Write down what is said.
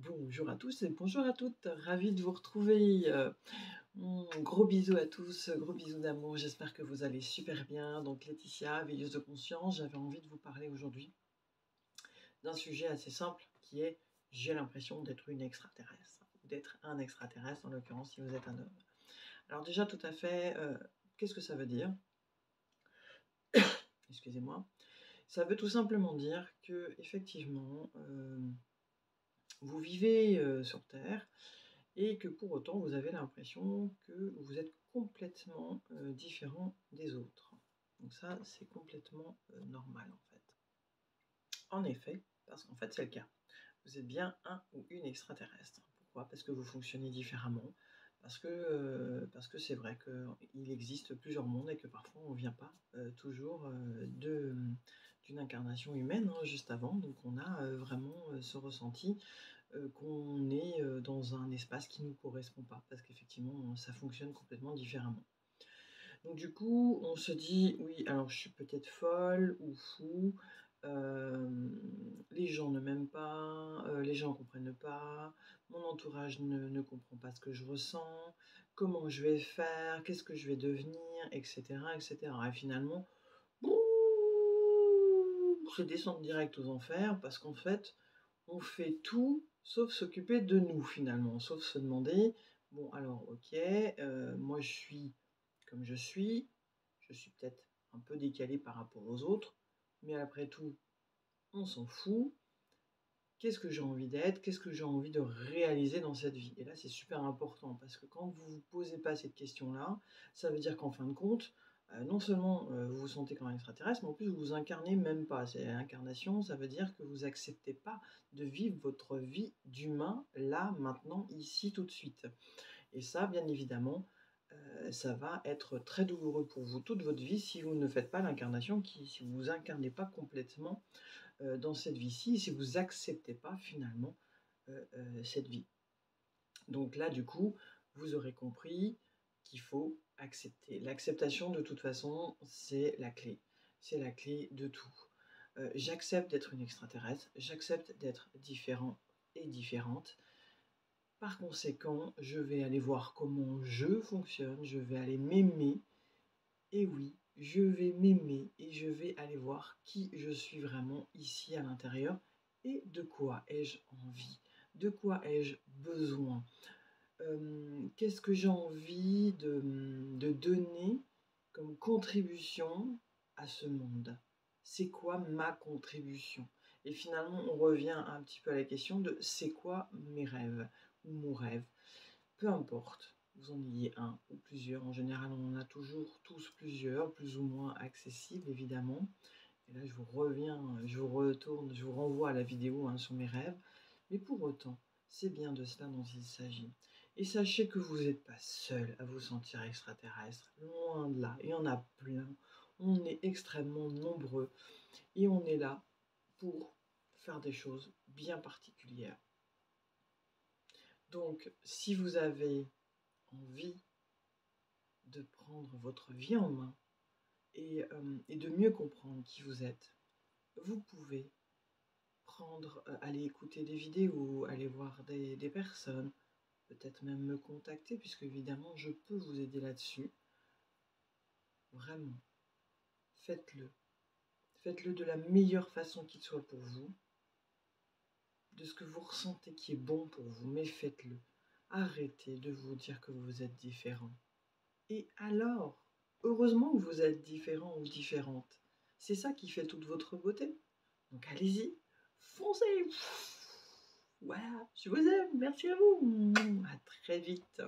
Bonjour à tous et bonjour à toutes, ravie de vous retrouver. Gros bisous à tous, gros bisous d'amour, j'espère que vous allez super bien. Donc Laetitia, veilleuse de conscience, j'avais envie de vous parler aujourd'hui d'un sujet assez simple qui est j'ai l'impression d'être une extraterrestre, d'être un extraterrestre en l'occurrence si vous êtes un homme. Alors déjà tout à fait, qu'est-ce que ça veut dire? Excusez-moi. Ça veut tout simplement dire que effectivement, vous vivez sur Terre et que pour autant vous avez l'impression que vous êtes complètement différent des autres. Donc ça, c'est complètement normal en fait. En effet, parce qu'en fait c'est le cas. Vous êtes bien un ou une extraterrestre. Pourquoi? Parce que vous fonctionnez différemment, parce que c'est vrai qu'il existe plusieurs mondes et que parfois on ne vient pas toujours d'une incarnation humaine juste avant. Donc on a vraiment ce ressenti qu'on est dans un espace qui ne nous correspond pas, parce qu'effectivement, ça fonctionne complètement différemment. Donc du coup, on se dit, oui, alors je suis peut-être folle ou fou, les gens ne m'aiment pas, les gens ne comprennent pas, mon entourage ne comprend pas ce que je ressens, comment je vais faire, qu'est-ce que je vais devenir, etc. etc. Et finalement, c'est descendre direct aux enfers, parce qu'en fait, on fait tout sauf s'occuper de nous finalement, sauf se demander, bon alors ok, moi je suis comme je suis peut-être un peu décalé par rapport aux autres, mais après tout, on s'en fout. Qu'est-ce que j'ai envie d'être? Qu'est-ce que j'ai envie de réaliser dans cette vie? Et là, c'est super important parce que quand vous ne vous posez pas cette question-là, ça veut dire qu'en fin de compte, non seulement vous vous sentez comme un extraterrestre, mais en plus vous vous incarnez même pas. C'est l'incarnation, ça veut dire que vous acceptez pas de vivre votre vie d'humain là, maintenant, ici, tout de suite. Et ça, bien évidemment, ça va être très douloureux pour vous toute votre vie si vous ne faites pas l'incarnation, si vous vous incarnez pas complètement dans cette vie-ci, si vous acceptez pas finalement cette vie. Donc là, du coup, vous aurez compris qu'il faut accepter. L'acceptation, de toute façon, c'est la clé. C'est la clé de tout. J'accepte d'être une extraterrestre, j'accepte d'être différent et différente. Par conséquent, je vais aller voir comment je fonctionne, je vais aller m'aimer. Et oui, je vais m'aimer et je vais aller voir qui je suis vraiment ici à l'intérieur et de quoi ai-je envie, de quoi ai-je besoin, qu'est-ce que j'ai envie de donner comme contribution à ce monde. C'est quoi ma contribution? Et finalement, on revient un petit peu à la question de c'est quoi mes rêves ou mon rêve. Peu importe, vous en ayez un ou plusieurs. En général, on en a toujours tous plusieurs, plus ou moins accessibles évidemment. Et là, je vous reviens, je vous retourne, je vous renvoie à la vidéo sur mes rêves. Mais pour autant, c'est bien de cela dont il s'agit. Et sachez que vous n'êtes pas seul à vous sentir extraterrestre. Loin de là, il y en a plein. On est extrêmement nombreux et on est là pour faire des choses bien particulières. Donc, si vous avez envie de prendre votre vie en main et de mieux comprendre qui vous êtes, vous pouvez aller écouter des vidéos, aller voir des personnes, peut-être même me contacter, puisque évidemment je peux vous aider là-dessus. Vraiment, faites-le. Faites-le de la meilleure façon qui soit pour vous, de ce que vous ressentez qui est bon pour vous, mais faites-le. Arrêtez de vous dire que vous êtes différent. Et alors, heureusement que vous êtes différent ou différente. C'est ça qui fait toute votre beauté. Donc allez-y, foncez. Voilà, je vous aime, merci à vous. À très vite.